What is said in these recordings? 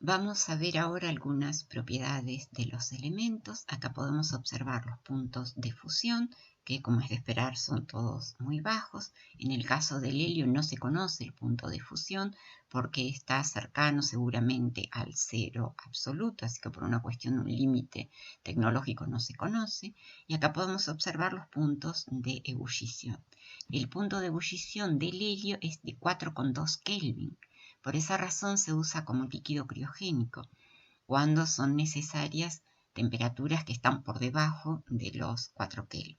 Vamos a ver ahora algunas propiedades de los elementos. Acá podemos observar los puntos de fusión, que como es de esperar son todos muy bajos. En el caso del helio no se conoce el punto de fusión porque está cercano seguramente al cero absoluto, así que por una cuestión de un límite tecnológico no se conoce. Y acá podemos observar los puntos de ebullición. El punto de ebullición del helio es de 4,2 Kelvin. Por esa razón se usa como líquido criogénico, cuando son necesarias temperaturas que están por debajo de los 4 Kelvin.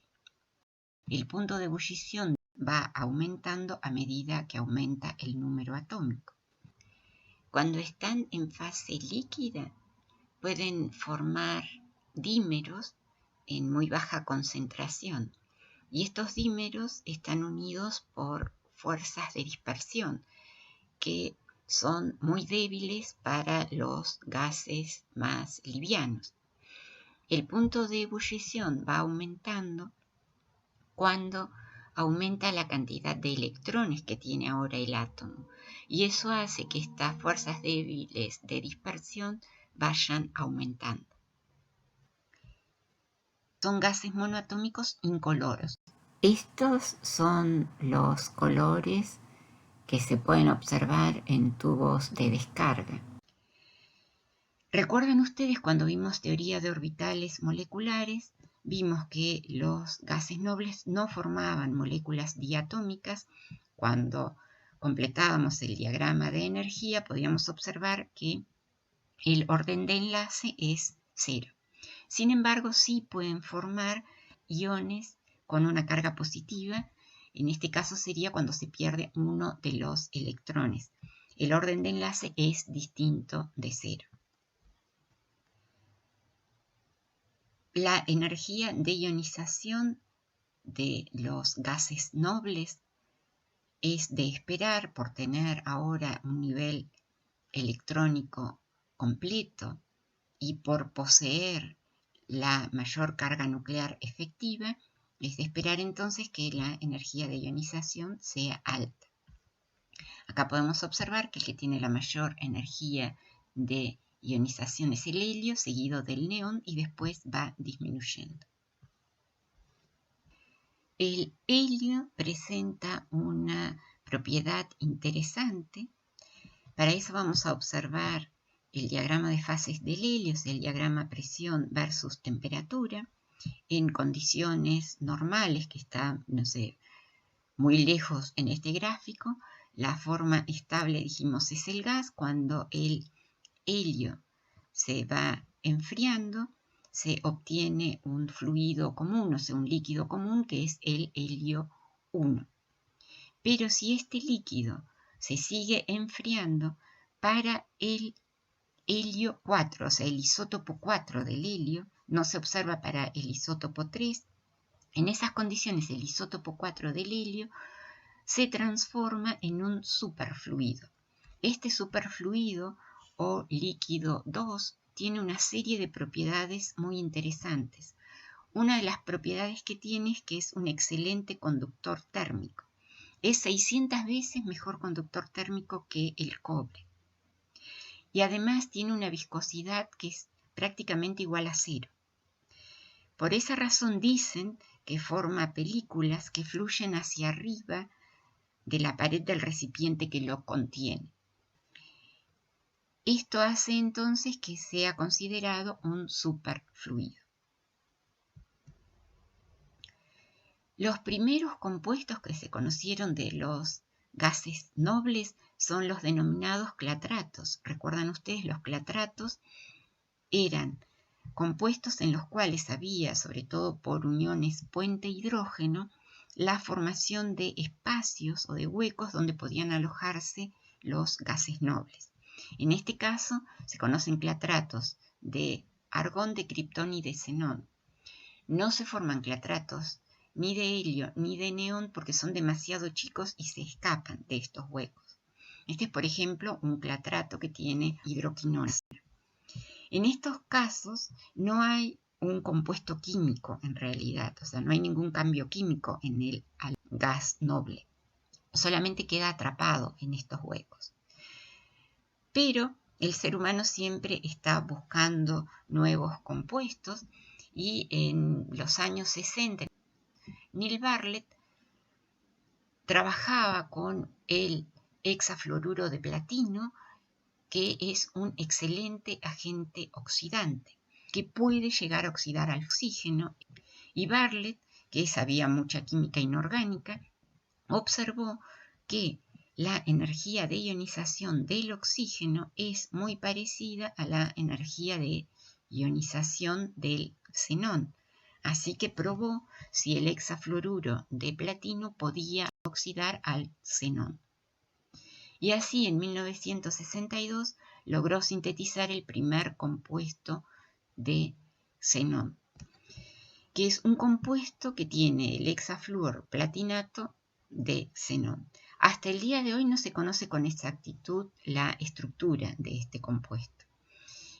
El punto de ebullición va aumentando a medida que aumenta el número atómico. Cuando están en fase líquida, pueden formar dímeros en muy baja concentración, y estos dímeros están unidos por fuerzas de dispersión que son muy débiles para los gases más livianos. El punto de ebullición va aumentando cuando aumenta la cantidad de electrones que tiene ahora el átomo, y eso hace que estas fuerzas débiles de dispersión vayan aumentando. Son gases monoatómicos incoloros. Estos son los colores que se pueden observar en tubos de descarga. ¿Recuerdan ustedes cuando vimos teoría de orbitales moleculares? Vimos que los gases nobles no formaban moléculas diatómicas. Cuando completábamos el diagrama de energía, podíamos observar que el orden de enlace es 0. Sin embargo, sí pueden formar iones con una carga positiva. En este caso sería cuando se pierde uno de los electrones. El orden de enlace es distinto de 0. La energía de ionización de los gases nobles es de esperar por tener ahora un nivel electrónico completo y por poseer la mayor carga nuclear efectiva. Es de esperar entonces que la energía de ionización sea alta. Acá podemos observar que el que tiene la mayor energía de ionización es el helio, seguido del neón, y después va disminuyendo. El helio presenta una propiedad interesante. Para eso vamos a observar el diagrama de fases del helio, es el diagrama presión versus temperatura, en condiciones normales, que está, muy lejos en este gráfico. La forma estable, dijimos, es el gas. Cuando el helio se va enfriando, se obtiene un fluido común, un líquido común, que es el helio 1. Pero si este líquido se sigue enfriando, para el helio 4, el isótopo 4 del helio, no se observa para el isótopo 3. En esas condiciones, el isótopo 4 del helio se transforma en un superfluido. Este superfluido o líquido 2 tiene una serie de propiedades muy interesantes. Una de las propiedades que tiene es que es un excelente conductor térmico. Es 600 veces mejor conductor térmico que el cobre. Y además tiene una viscosidad que es prácticamente igual a 0. Por esa razón dicen que forma películas que fluyen hacia arriba de la pared del recipiente que lo contiene. Esto hace entonces que sea considerado un superfluido. Los primeros compuestos que se conocieron de los gases nobles son los denominados clatratos. ¿Recuerdan ustedes? Los clatratos eran compuestos en los cuales había, sobre todo por uniones puente hidrógeno, la formación de espacios o de huecos donde podían alojarse los gases nobles. En este caso se conocen clatratos de argón, de criptón y de xenón. No se forman clatratos ni de helio ni de neón porque son demasiado chicos y se escapan de estos huecos. Este es, por ejemplo, un clatrato que tiene hidroquinona. En estos casos no hay un compuesto químico en realidad, no hay ningún cambio químico en el gas noble, solamente queda atrapado en estos huecos. Pero el ser humano siempre está buscando nuevos compuestos y en los años 60 Neil Bartlett trabajaba con el hexafluoruro de platino, que es un excelente agente oxidante, que puede llegar a oxidar al oxígeno, y Bartlett, que sabía mucha química inorgánica, observó que la energía de ionización del oxígeno es muy parecida a la energía de ionización del xenón. Así que probó si el hexafluoruro de platino podía oxidar al xenón. Y así en 1962 logró sintetizar el primer compuesto de xenón, que es un compuesto que tiene el hexafluor platinato de xenón. Hasta el día de hoy no se conoce con exactitud la estructura de este compuesto.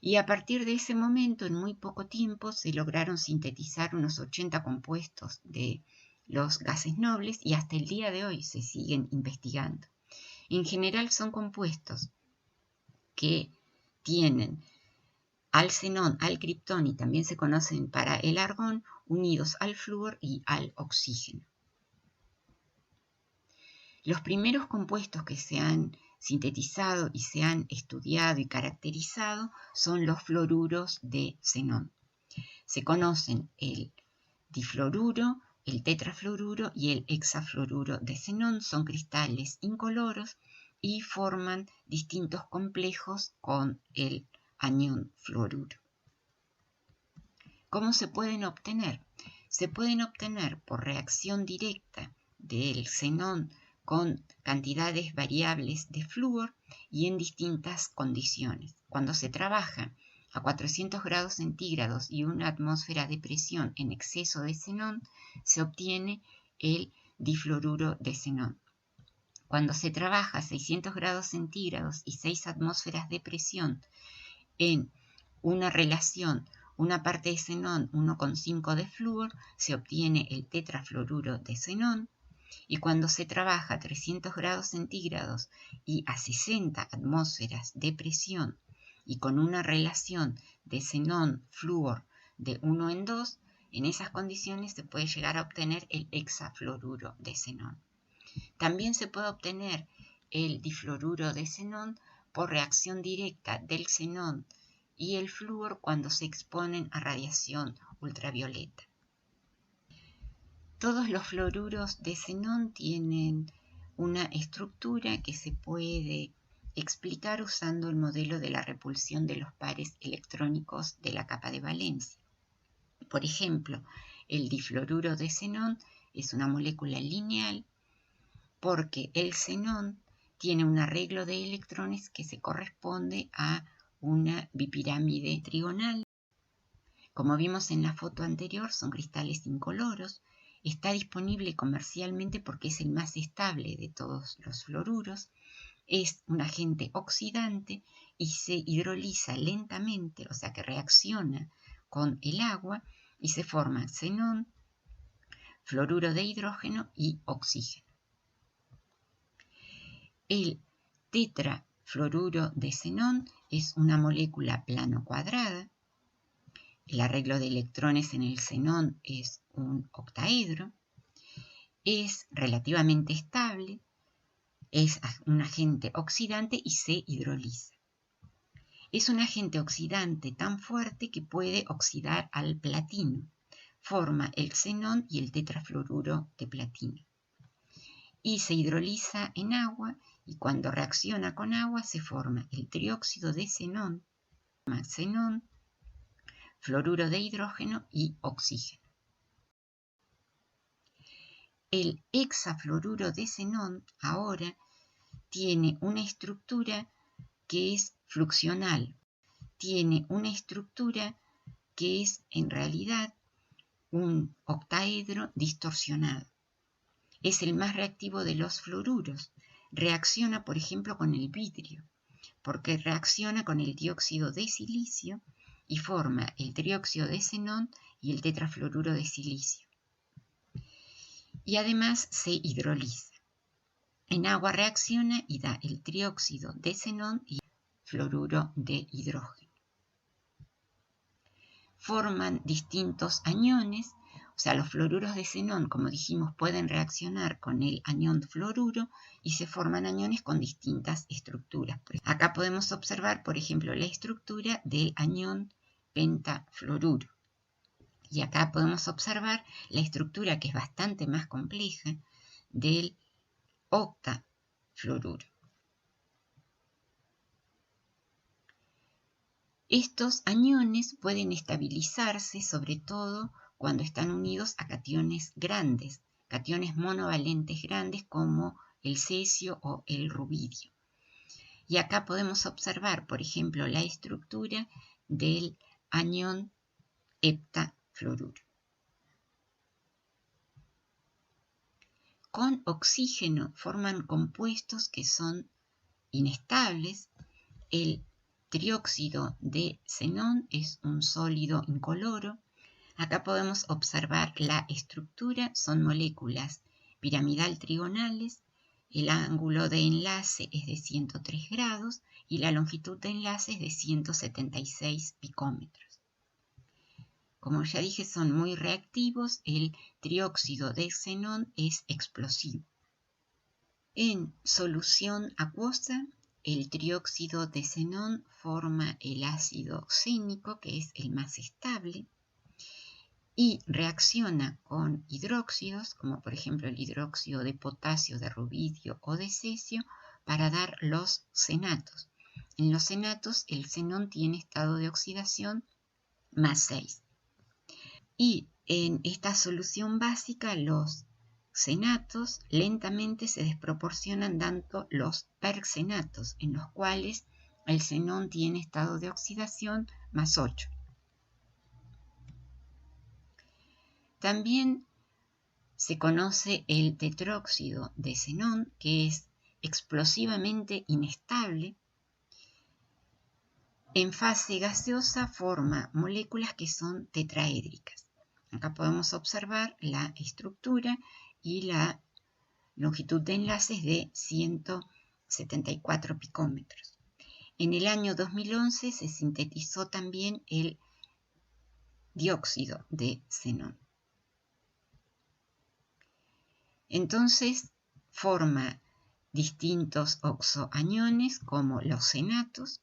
Y a partir de ese momento, en muy poco tiempo, se lograron sintetizar unos 80 compuestos de los gases nobles y hasta el día de hoy se siguen investigando. En general son compuestos que tienen al xenón, al criptón y también se conocen para el argón, unidos al flúor y al oxígeno. Los primeros compuestos que se han sintetizado y se han estudiado y caracterizado son los fluoruros de xenón. Se conocen el difluoruro, el tetrafluoruro y el hexafluoruro de xenón. Son cristales incoloros y forman distintos complejos con el anión fluoruro. ¿Cómo se pueden obtener? Se pueden obtener por reacción directa del xenón con cantidades variables de flúor y en distintas condiciones. Cuando se trabaja a 400 grados centígrados y una atmósfera de presión en exceso de xenón, se obtiene el difluoruro de xenón. Cuando se trabaja a 600 grados centígrados y 6 atmósferas de presión en una relación, una parte de xenón, 1,5 de flúor, se obtiene el tetrafluoruro de xenón. Y cuando se trabaja a 300 grados centígrados y a 60 atmósferas de presión y con una relación de xenón-flúor de 1 en 2, en esas condiciones se puede llegar a obtener el hexafluoruro de xenón. También se puede obtener el difluoruro de xenón por reacción directa del xenón y el flúor cuando se exponen a radiación ultravioleta. Todos los fluoruros de xenón tienen una estructura que se puede explicar usando el modelo de la repulsión de los pares electrónicos de la capa de valencia. Por ejemplo, el difluoruro de xenón es una molécula lineal porque el xenón tiene un arreglo de electrones que se corresponde a una bipirámide trigonal. Como vimos en la foto anterior, son cristales incoloros. Está disponible comercialmente porque es el más estable de todos los fluoruros. Es un agente oxidante y se hidroliza lentamente, o sea que reacciona con el agua y se forma xenón, fluoruro de hidrógeno y oxígeno. El tetrafluoruro de xenón es una molécula plano cuadrada. El arreglo de electrones en el xenón es un octaedro. Es relativamente estable. Es un agente oxidante y se hidroliza. Es un agente oxidante tan fuerte que puede oxidar al platino. Forma el xenón y el tetrafluoruro de platino. Y se hidroliza en agua y cuando reacciona con agua se forma el trióxido de xenón, fluoruro de hidrógeno y oxígeno. El hexafluoruro de xenón ahora tiene una estructura que es fluxional, tiene una estructura que es en realidad un octaedro distorsionado. Es el más reactivo de los fluoruros. Reacciona, por ejemplo, con el vidrio, porque reacciona con el dióxido de silicio y forma el trióxido de xenón y el tetrafluoruro de silicio. Y además se hidroliza. En agua reacciona y da el trióxido de xenón y fluoruro de hidrógeno. Forman distintos aniones, o sea, los fluoruros de xenón, como dijimos, pueden reaccionar con el anión fluoruro y se forman aniones con distintas estructuras. Acá podemos observar, por ejemplo, la estructura del anión pentafluoruro. Y acá podemos observar la estructura, que es bastante más compleja, del octafluoruro. Estos aniones pueden estabilizarse sobre todo cuando están unidos a cationes grandes, cationes monovalentes grandes como el cesio o el rubidio. Y acá podemos observar, por ejemplo, la estructura del anión heptafluoruro. Con oxígeno forman compuestos que son inestables. El trióxido de xenón es un sólido incoloro. Acá podemos observar la estructura, son moléculas piramidal trigonales, el ángulo de enlace es de 103 grados y la longitud de enlace es de 176 picómetros. Como ya dije, son muy reactivos, el trióxido de xenón es explosivo. En solución acuosa, el trióxido de xenón forma el ácido cénico, que es el más estable, y reacciona con hidróxidos, como por ejemplo el hidróxido de potasio, de rubidio o de cesio, para dar los xenatos. En los xenatos, el xenón tiene estado de oxidación +6. Y en esta solución básica, los xenatos lentamente se desproporcionan dando los perxenatos, en los cuales el xenón tiene estado de oxidación +8. También se conoce el tetróxido de xenón, que es explosivamente inestable. En fase gaseosa forma moléculas que son tetraédricas. Acá podemos observar la estructura y la longitud de enlaces de 174 picómetros. En el año 2011 se sintetizó también el dióxido de xenón. Entonces forma distintos oxoaniones como los xenatos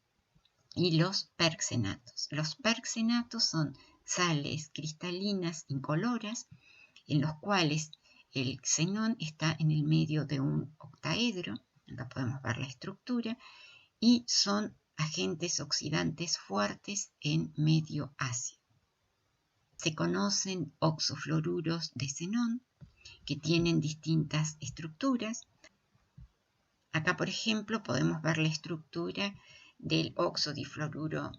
y los perxenatos. Los perxenatos son sales cristalinas incoloras en los cuales el xenón está en el medio de un octaedro, acá podemos ver la estructura, y son agentes oxidantes fuertes en medio ácido. Se conocen oxofluoruros de xenón, que tienen distintas estructuras. Acá, por ejemplo, podemos ver la estructura del oxodifluoruro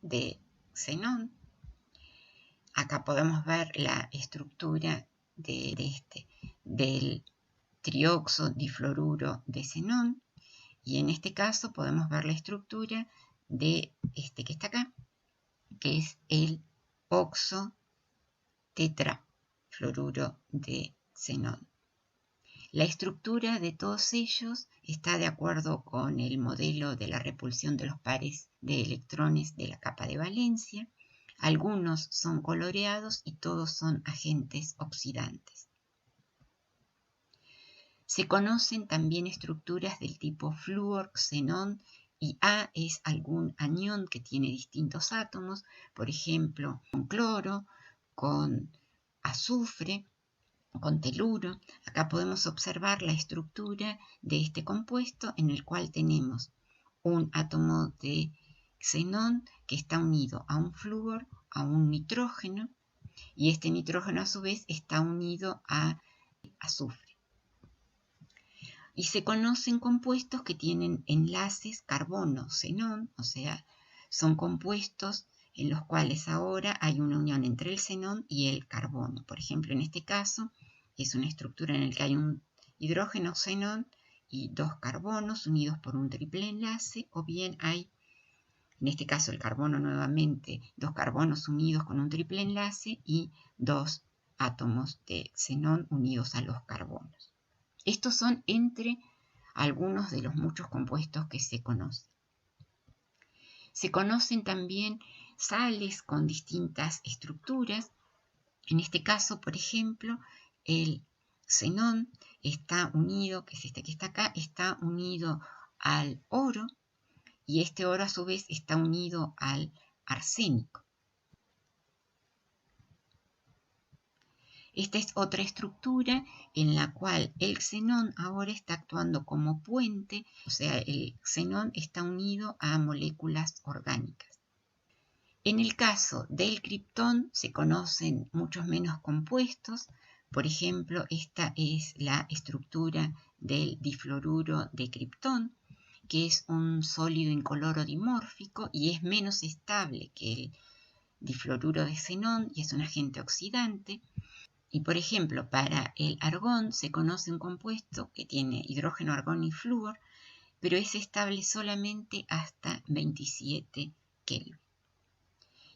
de xenón. Acá podemos ver la estructura del trioxodifluoruro de xenón. Y en este caso podemos ver la estructura de este que está acá, que es el oxotetrafluoruro de xenón. La estructura de todos ellos está de acuerdo con el modelo de la repulsión de los pares de electrones de la capa de valencia. Algunos son coloreados y todos son agentes oxidantes. Se conocen también estructuras del tipo flúor, xenón, y A es algún anión que tiene distintos átomos, por ejemplo, con cloro, con azufre, con teluro. Acá podemos observar la estructura de este compuesto, en el cual tenemos un átomo de xenón que está unido a un flúor, a un nitrógeno, y este nitrógeno a su vez está unido a azufre. Y se conocen compuestos que tienen enlaces carbono-xenón, o sea, son compuestos en los cuales ahora hay una unión entre el xenón y el carbono. Por ejemplo, en este caso es una estructura en la que hay un hidrógeno xenón y dos carbonos unidos por un triple enlace, o bien hay, en este caso el carbono nuevamente, dos carbonos unidos con un triple enlace y dos átomos de xenón unidos a los carbonos. Estos son entre algunos de los muchos compuestos que se conocen. Se conocen también sales con distintas estructuras. En este caso, por ejemplo, el xenón está unido, que es este que está acá, está unido al oro, y este oro a su vez está unido al arsénico. Esta es otra estructura en la cual el xenón ahora está actuando como puente, o sea, el xenón está unido a moléculas orgánicas. En el caso del criptón se conocen muchos menos compuestos. Por ejemplo, esta es la estructura del difluoruro de criptón, que es un sólido incoloro dimórfico y es menos estable que el difluoruro de xenón y es un agente oxidante. Y por ejemplo, para el argón se conoce un compuesto que tiene hidrógeno, argón y flúor, pero es estable solamente hasta 27 Kelvin.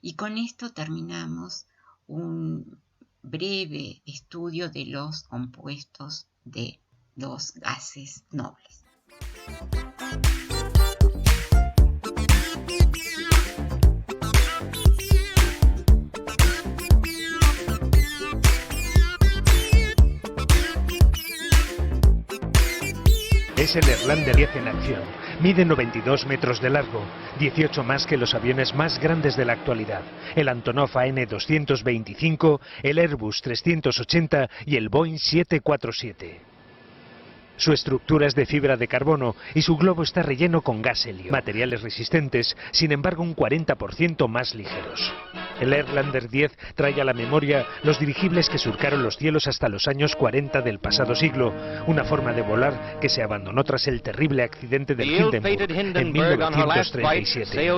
Y con esto terminamos un breve estudio de los compuestos de los gases nobles. Es el Erlander 10 en acción. Mide 92 metros de largo, 18 más que los aviones más grandes de la actualidad, el Antonov AN-225, el Airbus 380 y el Boeing 747. Su estructura es de fibra de carbono y su globo está relleno con gas helio, materiales resistentes, sin embargo un 40% más ligeros. El Erlander 10 trae a la memoria los dirigibles que surcaron los cielos hasta los años 40 del pasado siglo, una forma de volar que se abandonó tras el terrible accidente del Hindenburg en 1937.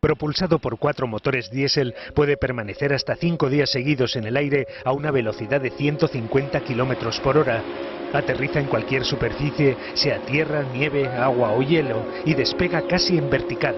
Propulsado por 4 motores diésel, puede permanecer hasta 5 días seguidos en el aire a una velocidad de 150 km por hora. Aterriza en cualquier superficie, sea tierra, nieve, agua o hielo, y despega casi en vertical.